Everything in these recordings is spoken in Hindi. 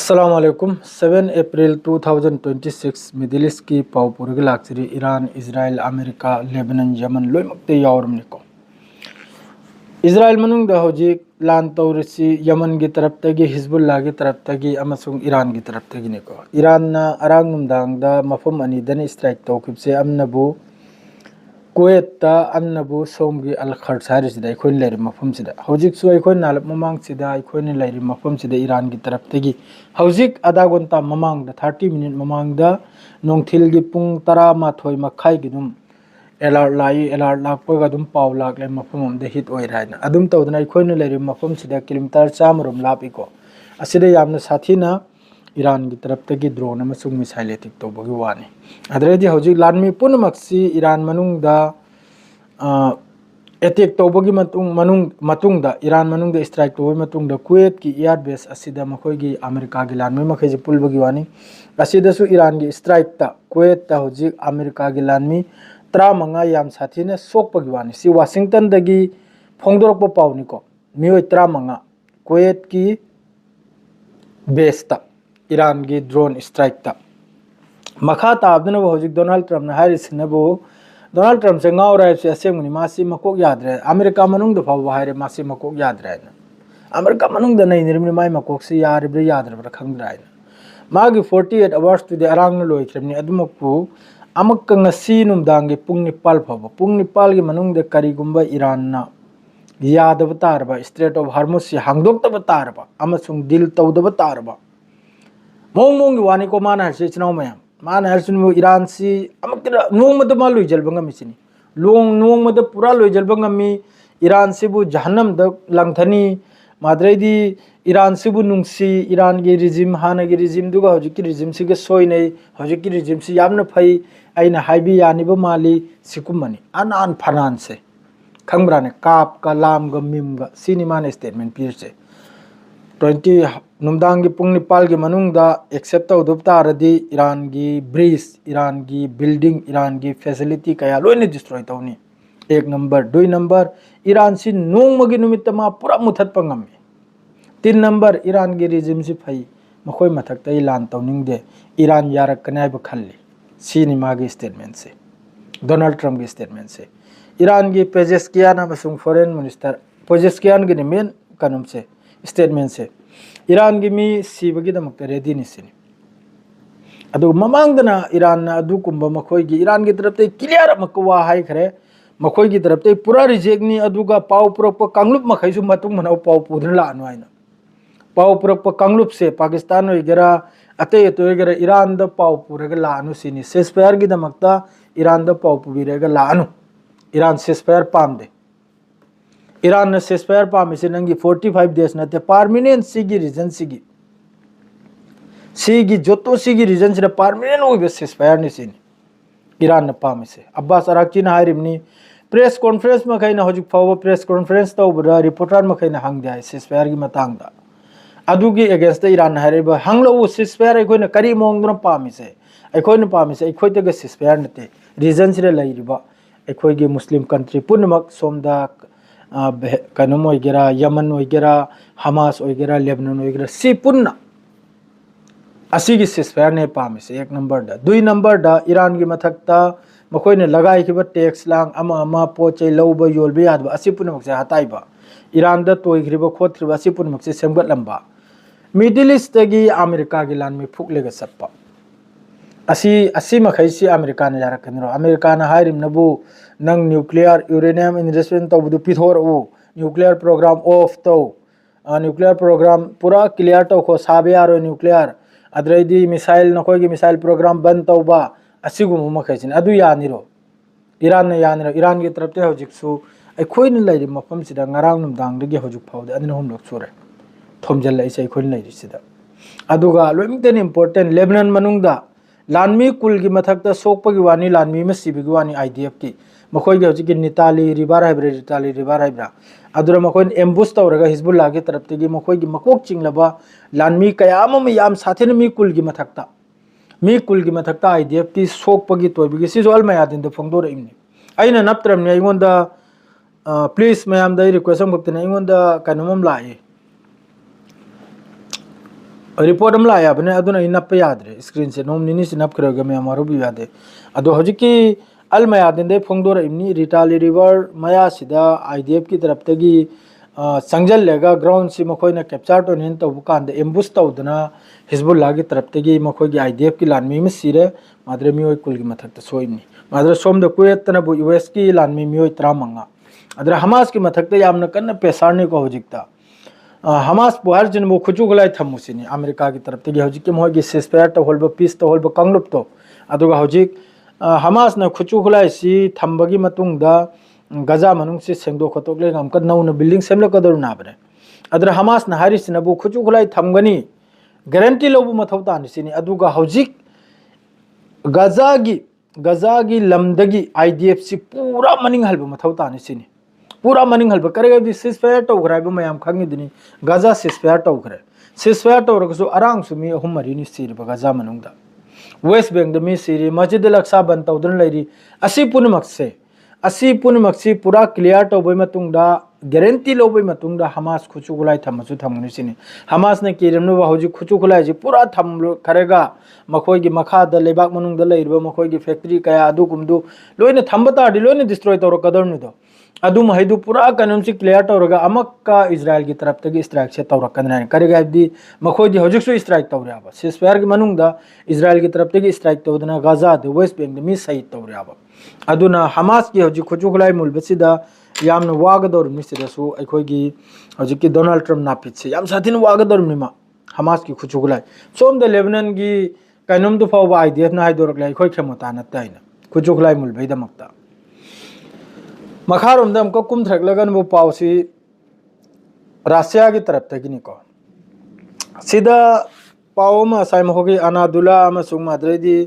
अस्सलामुअलैकुम 7 अप्रैल 2026 मिडिल ईस्ट की पावपुर लाक्चरी Iran Israel America Lebanon Yemen लोइमक्ते यावरमनिको इजराइल मनुंग दा होजिक लान तौरसी यमन की तरफ तगी हिजबुल्लाह की तरफ तगी अमसुंग ईरान की तरफ तगी निको ईरान ना अरांग नुमदांग दा मफम अनिदन स्ट्राइक तौकिबसे अमनबु कुवेत अमनबु सोमगी अल खरसारी सिदा इखोइन लेरि मफम सिदा हौजिक सु इखोइन नालप ममांग सिदा इखोइन लेरि मफम सिदा ईरान की तरफ तगी हौजिक आधा घंटा ममांग दा 30 मिनट ममांग दा नोंथिल की पुंग 13 मखाई की दुम एलर्ट लापगा दुम पाव लाकले मफम दे हिट ओइ रायना अदुम तौदना इखोइन लेरि मफम सिदा किलोमीटर 4 लापिको असिदा यामना साथीना ईरान की तरफ तगी ड्रोन अमसुंग मिसाइल एटिक तौबगी वानी अदरेदी हौजिक लानमी पुनमक्सी ईरान मनुंग दा एटेक तौबगी मतुंग दा ईरान मनुंग दा स्ट्राइक तौबगी मतुंग दा कुवेत की एयर बेस असिदा मखोगी अमेरिका की लानमी मखैजे पुलबगी वानी असिदसु ईरान की स्ट्राइक ता कुवेत ता हौजिक अमेरिका की लानमी 35 याम साथीने सोकपगी वानी सी वाशिंगटन दगी फोंदोरकपो पावनिको मियोय 35 कुवेत की बेस ता ईरान की ड्रोन स्ट्राइक ता मखा ताबदन हौजिक डोनाल्ड ट्रम्प ना हारिसिनबो डोनाल्ड ट्रम्प से गाँव रहे से असेंगनी मासी मकोक याद रहे अमेरिका मनुंग फाव हायरे मासी मकोक याद रहे अमेरिका मनुंग नहीं निर्मि माई मकोक से यारब्रे याद्रब्रा खंगद्राय मागी 48 आवर्स तुदे अरांग लोइख्रमनी अदुमकपु अमक्क ngasi नुमदांगे पुंग निपाल फाव पुंग निपाल की मनुंग दे करीगुंबा ईरान ना यादब तारबा स्ट्रेट ऑफ हार्मुज से हांगदोक्तब तारबा अमसुंग दिल तौदब तारबा मोंग मोंग वानी को माना हरसे चनाव मयाम माना हरसुन ईरान से अमकरा नोंगमद मा लोइजलबंगा मिसिनी नोंगमद पूरा लोइजलबंगा मी ईरान सेबु जहन्नम द लंगथनी माद्रेदी ईरान सेबु नुंगसी ईरान की रिजिम हाना की रिजिम दुगा हौजिक की रिजिम सिगे सोइनै हौजिक की रिजिम से यामना फै आइना हाइबी यानिबो माली सिकुमनी अनान फनान से खंगब्राने काप का लाम ग मिम ग सिनेमा स्टेटमेंट पीरसे 20 नुमदांग की पुंग निपाल की मनुंगदा एक्सेप्ट तौदबतारदी ईरान की ब्रिज ईरान की बिल्डिंग ईरान की फैसिलिटी कया लोइने डिस्ट्रॉय तौनी 1 नंबर 2 नंबर ईरान से नोंगमगी नुमित्तमा पूरा मुथतप ngami 3 नंबर ईरान की रिजिम से फै मखोय मथक्तै लान तौनिंगदे ईरान यारकनायब खल्ली सिनी मागी स्टेटमेंट से डोनाल्ड ट्रम्प की स्टेटमेंट से ईरान की पेजेस्कियान अमसुंग फॉरेन मिनिस्टर पेजेस्कियान की मेन कानुम से स्टेटमेंट से ईरान की मी सीबगी दमक रेडी निसिनी अदु ममांगदना ईरान अदुकुंबा मखोय की ईरान की तरफ ते क्लियर मकवा हाई खरे मखोय की तरफ ते पूरा रिजेक्ट नि अदुगा पाव पुरप कांगलुप मखैसु मतुंग मनाव पाव पुदन लानु आइना पाव पुरप कांगलुप से पाकिस्तान वगैरह अते वगैरह ईरान द पाव पुरगा लानु सिनी सेस्फायर की दमकता ईरान द पाव पुबिरेगा लानु ईरान सेस्फायर पामदे ईरान ने सेस्फायर पामिसे नंगी 45 डेज नते परमानेंट सिगी रीजन सिगी जोतो सिगी रीजन से परमानेंट ओइबे सेस्फायर ने सिनी ईरान ने पामिसे अब्बास अराक्ची ने हारिमनी प्रेस कॉन्फ्रेंस में खैना हजिक फाव प्रेस कॉन्फ्रेंस तौबरा रिपोर्टर में खैना हंगदे सेस्फायर की मतंगदा अदुगी अगेंस्ट ईरान हारिबा हंगलो सेस्फायर अखोइना करी मोंगदना पामिसे अखोइना पामिसे अखोइदगा सेस्फायर नते रीजन से लैरिबा अखोइगी मुस्लिम कंट्री पुनमक सोमदा कनुम वगैरह यमन वगैरह हमास वगैरह लेबनान वगैरह सी पुन्ना असीगी सेस्फायर ने पामिसे 1 नंबर दा 2 नंबर दा ईरान की मथक्ता मखोइने लगाइखिबा टैक्स लांग अमा पोचै लौबा योलबा यादबा असि पुनमक से हताइबा ईरान दा तोइखिबा खोथ्रिबा असि पुनमक से सेमगतलंबा मिडिल ईस्ट तगी अमेरिका की लान में फुकलेगा सप्पा असी मखैसी अमेरिका ने यारकनरो अमेरिका ने हारिमनबु नंग न्यूक्लियर यूरेनियम इन्वेस्टमेंट तौबदु पिथोरउ न्यूक्लियर प्रोग्राम ऑफ तौ न्यूक्लियर प्रोग्राम पूरा क्लियर तौ खो साबे यारो न्यूक्लियर अद्रैदी मिसाइल नखोगी मिसाइल प्रोग्राम बंद तौबा असिगुम मखैसिन अदु यानिरो ईरान ने यानिरो ईरान की तरफ ते हजिकसु अखोइन लैरि मफम सिदा ngarang numdang दगे हजिक फावदे अदिन हम लोग सुरे थोमजल इसे अखोइन लैरि सिदा अदुगा लोइमतेन इंपोर्टेंट लेबनान मनुंगदा लानमी कुल की मथक्ता सोकपगी वानी लानमी में सिबिगी वानी आईडीएफ की मखोई हजिक निताली रिबार हाइब्रा निताली रिबार हाइब्रा अदुरा मखोइन एम्बुश तौरगा हिजबुल्लाह की तरफ तगी मखोई की मकोक चिंगलबा लानमी कयाम में याम साथेन मी कुल की मथक्ता आईडीएफ की सोकपगी तोइबिगी सिजो अलमयादिन द फोंदोर इमनी आइना नपत्रमने आइगोंदा प्लीज मैम द रिक्वेस्ट हम बक्तने आइगोंदा कनुमम लाए रिपोर्ट अम लाया बने अदुना नप याद्रे स्क्रीन से नोम निनी से नप खरगा मैं हमारो भी यादे अदो हजिकी अल मयादिन दे फोंगदोर इमनी रिटाली रिवर मया सिदा आईडीएफ की तरफ तगी संजल लेगा ग्राउंड से मखोइना कैप्चर तो निन तो बुकान दे एम्बुस तौदना हिजबुल्लाह की तरफ तगी मखोगी आईडीएफ की लानमी में सिरे माद्रे मियोय कुल की मथक सोइमनी माद्रे सोम द कुएतना बु यूएस की लानमी मियोय 13 अदर हमास की मथक यामना कन्न पेसारने को हजिकता हमास बुहार जिन वो खुचु गलाई थमुसिनी अमेरिका की तरफ तगी हजिक मोगी सिस्पेयर तो होल्ब पीस तो होल्ब कंगलुप तो अदुगा हजिक हमास न खुचु गलाई सी थम्बगी मतुंगदा गजा मनुंग से सेंगदो खतोकले गमक नौन बिल्डिंग सेमले कदर नाबरे अदर हमास न हारिसिन बु खुचु गलाई थमगनी गारंटी लोबु मथौ तानिसिनी अदुगा हजिक गजागी लमदगी आईडीएफ सी पूरा मनिंग हल्ब मथौ तानिसिनी पूरा मनिंग हल्ब करेगा सिस्फेयर तौग्राइब मैम खंगिदनी गजा सिस्फेयर तौग्रे सिस्फेयर तौरगसु अरांग सुमी अहुम मरीनी सिरिब गजा मनुंगदा वेस्ट बैंक द मी सिरी मस्जिद लक्सा बन तौदन लेरी असी पुनमक्से पूरा क्लियर तौबै मतुंगदा गारंटी लोबै मतुंगदा हमास खुचु गुलाई थमसु थमगनि सिनी हमास ने किरमनो हौजी खुचु गुलाई जी पूरा थम खरेगा मखोगी मखादा लेबाक मनुंगदा लेरिबा मखोगी फैक्ट्री कया अदुगुमदु लोइने थंबताडी लोइने डिस्ट्रॉय तौर कदरनिदो अदुम हैदु पूरा कानून से क्लियर तौरगा अमक्का इजराइल की तरफ तक स्ट्राइक से तौरकन करेगा मखोदी हजिकसु स्ट्राइक तौरब सिस्फायर की मनुंगदा इजराइल की तरफ तक स्ट्राइक तौदना गाजा द वेस्ट बैंक मी सही तौरब अदुना हमास की हजिक खुजुखलाई मुलबसिदा यामना वागदौरमिसिदसु अखोगी हजिक डोनाल्ड ट्रम्प नापित से याम साथिन वागदौरमिमा हमास की खुजुखलाई सोम द लेबनान की कानून दु फाव आईडीएफ ना हाइदोरकलाई अखोई खेमता नताइना खुजुखलाई मुलबैदमक्ता मखारोम हमको कुमथ्रगन वो पाउसी रशिया की तरफ तक सीधा पाव में साइम होगी अनादुल्ला माद्रेदी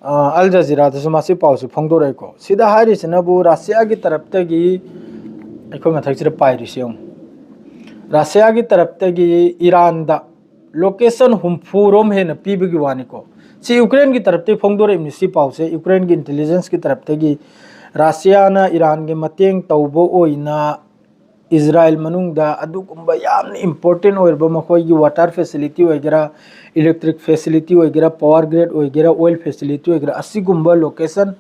अल जजीरा मासी पाउसी फोंदोरेको सीधा हारिसिनबु रशिया की तरफ तगी अखोई मथक्सिर पाइरिसे रशिया की तरफ तगी ईरान दा लोकेशन हुमफुरोम हेन पीबगी वानिको सी यूक्रेन की तरफ तक फोंदोरेमनि सी पाउसे यूक्रेन की इंटेलिजेंस की तरफ तगी रशिया ना ईरान के मतेंग तौबो ओइना इजराइल मनुंगदा अदुकुंबा यामन इंपोर्टेंट ओइरबो मखोई वाटर फैसिलिटी ओइगेरा इलेक्ट्रिक फैसिलिटी ओइगेरा पावर ग्रिड ओइगेरा ऑयल फैसिलिटी ओइगेरा असिगुंबा लोकेशन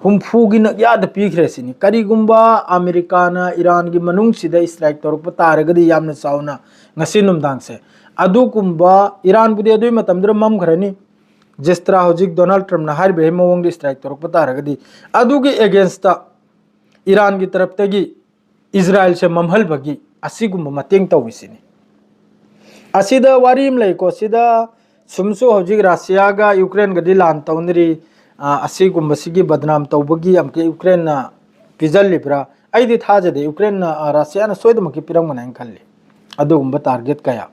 हुमफुगी न याद पीखरेसिनी करिगुंबा अमेरिका ना ईरान की मनुंग सिदा स्ट्राइक तौरप तारगदी यामन साउना ngasi numdang se adukumba Iran बुदे अदुई मतमदर मम खरनी जिस तरह हजिक डोनाल्ड ट्रम्प हार बे मवंग स्ट्राइक तौर पतारगदी अदुगी अगेंस्ट ईरान की तरफ तगी इजराइल से ममहल बगी असिगुम मतेंग तौविसिनी असिदा वारीम लेको सिदा सुमसु हजिक रशिया गा यूक्रेन गदी लान तौनरी असिगुम बसिगी बदनाम तौबगी अमके यूक्रेन ना पिजलिब्रा आइदि थाजदे यूक्रेन ना रशिया ना सोयदमकी पिरंगमना खल्ली अदुगुम टारगेट कया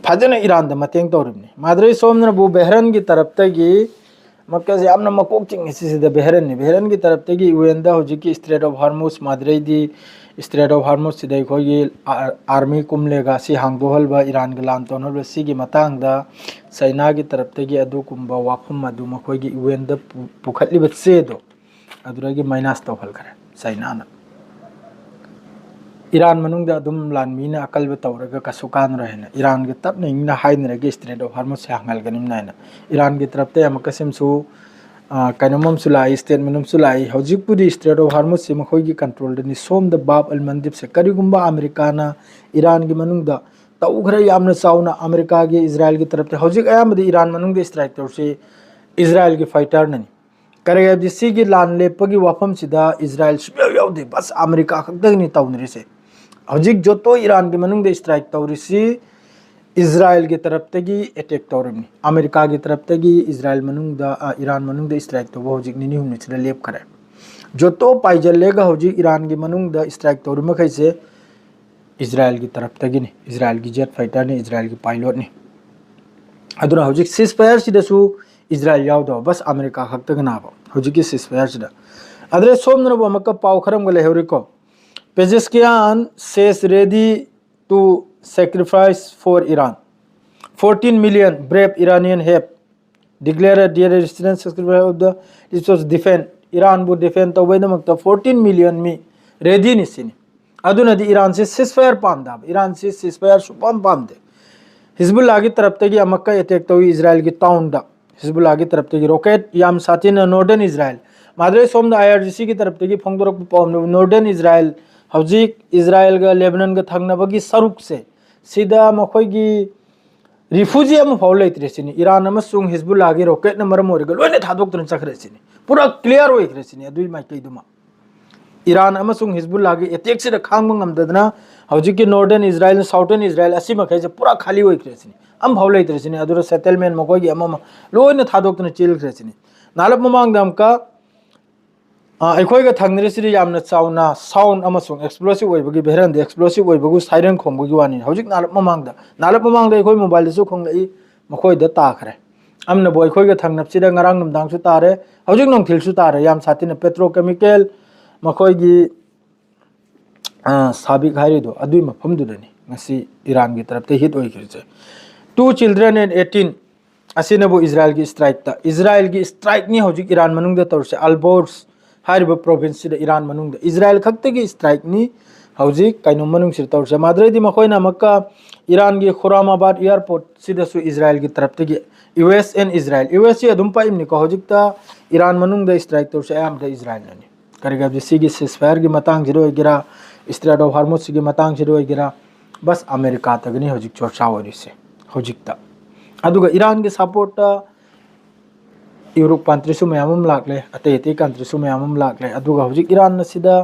फजन ईरान मतेंग तौरबनी माद्रे सोमन बु बहरन की तरफ तगी मक्कस यामना मकोक चिंग बहरन की तरफ तगी यूएन हजिकी स्ट्रेट ऑफ हार्मुस माद्रे दी स्ट्रेट ऑफ हार्मुस सिदा खोगी आर्मी कुमलेगा सी हांगदोहलबा ईरान के लान तौनबा सिगी मतांगदा चाइना की तरफ तगी अदुकुंबा वाफम अदु मखोगी यूएन द पुखतलिबा चेदो अदुरगी माइनस तौहलखरे चाइना ना ईरान मनुंग अदुम लानमीना अकलब तौरगा कसुकान रहना ईरान के तब नहीं हाइनरगे स्ट्रेट ऑफ हार्मुस से हांगलगनिमना ईरान की तरफ ते अमकसिमसु कनममसु लाई स्टेटमेंटमसु लाई हजिकपुदी स्ट्रेट ऑफ हार्मुस से मखोगी कंट्रोल दनि सोम द बाब अल मंदिब से करिगुंबा अमेरिकाना ईरान की मनुंग तौखरे यामना चाउना अमेरिका की इजराइल की तरफ ते हजिक अयामदि ईरान मनुंग स्ट्राइक तौरसे इजराइल की फाइटर ननी करेगा सिगी लान लेपगी वाफम सिदा इजराइल सुबह याउदे बस अमेरिका खक्तगनि तौनरी से हजिक जो तो ईरान के मनुंग स्ट्राइक तौरिसी इजराइल की तरफ तगी अटैक तौरमनी अमेरिका की तरफ तगी इजराइल मनुंग ईरान मनुंग स्ट्राइक तौब हजिक निनी हुमनि सिदा लेप खरे जो तो पाइजलेगा हजिक ईरान की मनुंग स्ट्राइक तौरम खैसे इजराइल की तरफ तगी इजराइल की जेट फाइटर ने इजराइल की पायलट ने अदुना हजिक सिजफायर सिदसु इजराइल यावदो बस अमेरिका खक्तगनाबो हजिक सिजफायर सिदा अदरे सोमनरबो अमक पाव खरम गले हेरिको Pezeshkian says ready to sacrifice for Iran. 14 million brave Iranian have declared their resistance of the this was defend Iran would defend the way the 14 million me ready nisini. Aduna di Iran se ceasefire pamda Iran se ceasefire supam pamde. Hezbollah की तरफ तगी अमक्का अटैक तवी इजराइल की टाउन दा हिजबुल्लाह की तरफ तगी रॉकेट याम साथिन नॉर्दर्न इजराइल माद्रे सोम IRGC की तरफ तगी फोंगदोरक पौम नॉर्दर्न इजराइल हौजिक इजराइल गा लेबनान गा थंगनबगी सरुक से सिदा मखोगी रिफ्यूजी अम फाउ लेत्रेसिनी ईरान अमसुंग हिजबुल्लाह की रॉकेट न मरम ओरिगा लोइने थादोक्तन चखरेसिनी पूरा क्लियर ओइख्रेसिनी अदुई माइकैदुमा ईरान अमसुंग हिजबुल्लाह की अटैक से खांग ngam हौजिक नॉर्दर्न इजराइल साउथर्न इजराइल असी मखैसे पूरा खाली ओइख्रेसिनी अम फाउ लेत्रेसिनी अदुरा सेटलमेंट मखोगी अम लोइने थादोक्तन चिलख्रेसिनी नालप ममांग दमका अखोइगा थंगनेसिरी यामना चाउना साउंड अमसुंग एक्सप्लोसिव ओइबगी बेहरन दे एक्सप्लोसिव ओइबगु साइरन खोंबगी वानी हौजिक नालप ममांगदा अखोइ मोबाइल दसु खोंगलई मखोइदा ताखरे अमना बो अखोइगा थंगनपसिदा ngarang numdangsu तारे हौजिक नोंथिलसु तारे याम साथिना पेट्रोकेमिकल मखोइगी साबिक हारिदो अदुइ मफमदुदनी ngasi ईरान की तरफ हिट ओइखिरसे 2 children and 18 असिनबो इजराइल की स्ट्राइक नि हौजिक ईरान मनुंगदा तौरसे अल्बोर्स हारिबो प्रोविंस से ईरान मनुंगदा इजराइल खक्तगी स्ट्राइक नि हौजिक काइनो मनुंग सिर तौरसे माद्रेदी मखोइना मक्का ईरान की खुरामाबाद एयरपोर्ट सिदसु इजराइल की तरफ तगी यूएस एंड इजराइल यूएस से अदुम पाइमनि को हौजिकता ईरान मनुंगदा स्ट्राइक तौरसे आम द इजराइल ननि करिगा सिगी सिसफायर की मतंग जिरो गिरा स्ट्रेट ऑफ हार्मुज की मतंग जिरो गिरा बस अमेरिका तगनी हौजिक चर्चा ओरिसे हौजिकता अदुगा ईरान के सपोर्ट यूरोप कंट्री सु मयाम लाखले अतै अतै कंट्री सु मयाम लाखले अदुगा हौजिक ईरान नसिदा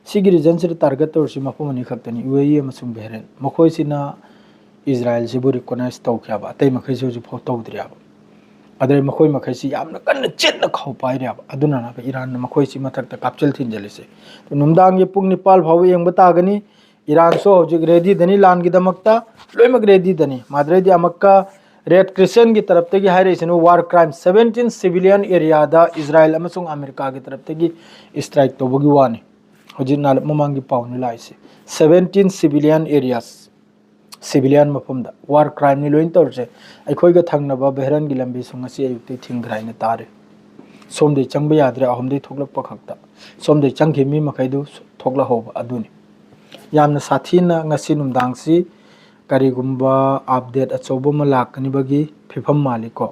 सिगी रीजन से टारगेट तौरसि मफमनि खक्तनि यूएई अमसुंग बेहरेन मखोइसिना इजराइल सिबु रिकॉग्नाइज तौख्याबा अतै मखैसि हौजिक फौ तौद्रियाबा अदरे मखोइ मखैसि यामना कन्न चेतना खाउ पाइरियाबा अदुना ना ईरान मखोइसि मथक्ता कापचल थिनजलिसे तो नुमदांग ये पुंग निपाल फाउ येंग बतागनी ईरान सो हौजिक रेडी दनी लान की दमकता लोइमक रेडी दनी माद्रेदी अमक्का रेड क्रिसेंट की तरफ तगी हाइरेसिनो वार क्राइम 17 सिविलियन एरिया दा इजराइल अमसुंग अमेरिका की तरफ तगी स्ट्राइक तोबगी वानी हौजिक नाल ममांगी पाउनि लाइसे 17 सिविलियन एरियास सिविलियन मफमदा वार क्राइम नि लोइन तौरसे अखोइगा थंगनबा बेहरन की लंबी सुंगसी अयुक्ति थिंग्राइने तारे सोमदे चंग याद्रे अहमदे थोकलप खक्ता सोमदे चंगि मी मखैदु थोकला होबा अदुनि यामना साथीना ngasi नुमदांगसी करीगुम्बा अपडेट अचौबम लाकनिबगी फिफम मालिको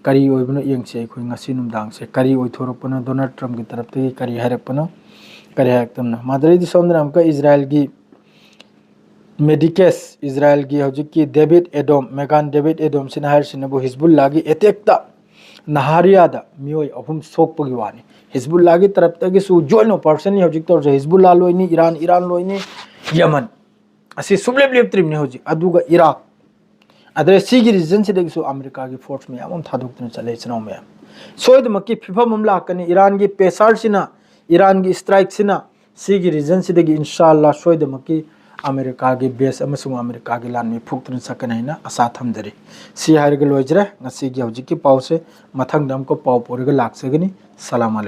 करी ओइबनो यंगसे अखोइ ngasi नुमदांगसे करी ओइथोरपना डोनाल्ड ट्रम्प की तरफ तगी करी हायरपना करी हायक्तमना माद्रेदी सोमदना हमका इजराइल की मेडिकेस इजराइल की हौजिक की David Adom Magen David Adom सिना हायरसिनबो हिजबुल्लाह की अटैकता नहारियादा मियोय अहुम सोकपगी वानी हिजबुल्लाह की तरफ तगी सु जॉइन ऑपरेशन हौजिक तौर हिजबुल्लाह लोइनी ईरान लोइनी यमन असी सुबलेब लेप्त्रिमने हौजिक अदुगा इराक अदरे सिगी रीजन से देखसु अमेरिका की फोर्स में याम थादोक्तन चले चनाव में सोयदमकी फिफम हमला कनी ईरान की पेसार सिना ईरान की स्ट्राइक सिना सिगी रीजन से देगी इंशाअल्लाह सोयदमकी अमेरिका की बेस अमसुंग अमेरिका की लान में फुक्तन सकन हैना आशा थमदरी सी हायरग लोइजरे ngasi gi hojiki pause mathang dam ko pau porega laksegani salam alaikum।